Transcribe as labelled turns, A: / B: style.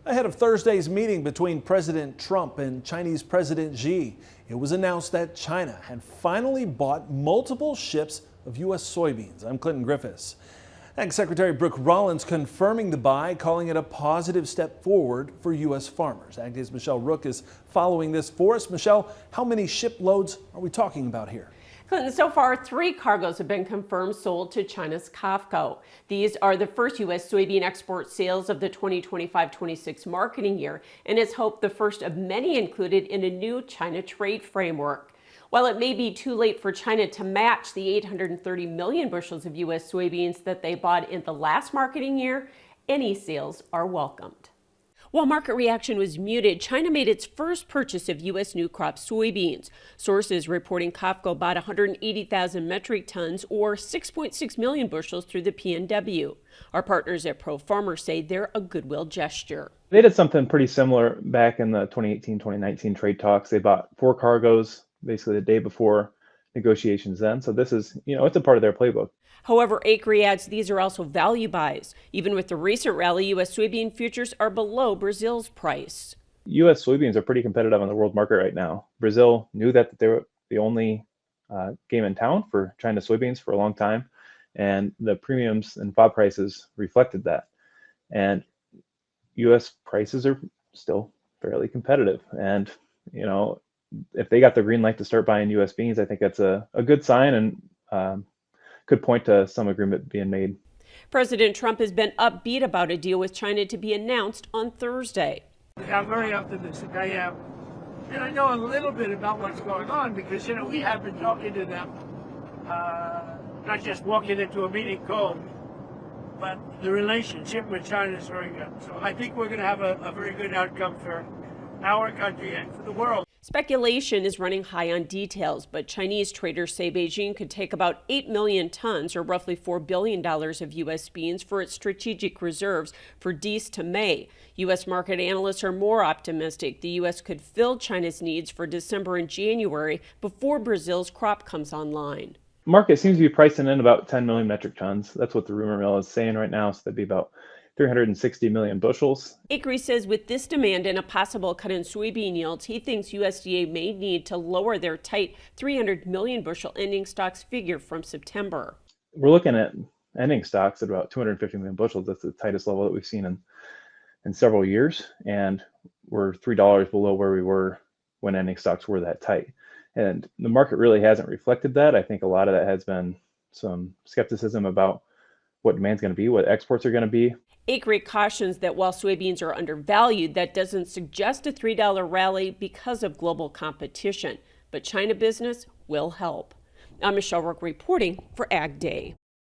A: Ahead of Thursday's meeting between President Trump and Chinese President Xi, it was announced that China had finally bought multiple ships of U.S. soybeans. I'm Clinton Griffiths. Ag Secretary Brooke Rollins confirming the buy, calling it a positive step forward for U.S. farmers. Ag Day's Michelle Rook is following this for us. Michelle, how many shiploads are we talking about here?
B: Clinton, so far 3 cargoes have been confirmed sold to China's COFCO. These are the first U.S. soybean export sales of the 2025-26 marketing year, and it's hoped the first of many included in a new China trade framework. While it may be too late for China to match the 830 million bushels of U.S. soybeans that they bought in the last marketing year, any sales are welcomed. While market reaction was muted, China made its first purchase of U.S. new crop soybeans. Sources reporting COFCO bought 180,000 metric tons or 6.6 million bushels through the PNW. Our partners at Pro Farmer say they're a goodwill gesture.
C: They did something pretty similar back in the 2018-2019 trade talks. They bought 4 cargoes basically the day before negotiations then. So this is, it's a part of their playbook.
B: However, Acre adds these are also value buys. Even with the recent rally, U.S. soybean futures are below Brazil's price.
C: U.S. soybeans are pretty competitive on the world market right now. Brazil knew that they were the only game in town for China soybeans for a long time, and the premiums and FOB prices reflected that. And U.S. prices are still fairly competitive. And, if they got the green light to start buying U.S. beans, I think that's a good sign and could point to some agreement being made.
B: President Trump has been upbeat about a deal with China to be announced on Thursday.
D: I'm very optimistic. I am. And I know a little bit about what's going on because, we have been talking to them, not just walking into a meeting cold, but the relationship with China is very good. So I think we're going to have a very good outcome for our country and for the world.
B: Speculation is running high on details, but Chinese traders say Beijing could take about 8 million tons, or roughly $4 billion of U.S. beans for its strategic reserves for East to May. U.S. market analysts are more optimistic. The U.S. could fill China's needs for December and January before Brazil's crop comes online.
C: Market seems to be pricing in about 10 million metric tons. That's what the rumor mill is saying right now. So that'd be about 360 million bushels.
B: Acre says with this demand and a possible cut in soybean yields, he thinks USDA may need to lower their tight 300 million bushel ending stocks figure from September.
C: We're looking at ending stocks at about 250 million bushels. That's the tightest level that we've seen in several years. And we're $3 below where we were when ending stocks were that tight. And the market really hasn't reflected that. I think a lot of that has been some skepticism about what demand's going to be, what exports are going to be.
B: Acre cautions that while soybeans are undervalued, that doesn't suggest a $3 rally because of global competition. But China business will help. I'm Michelle Rook reporting for Ag Day.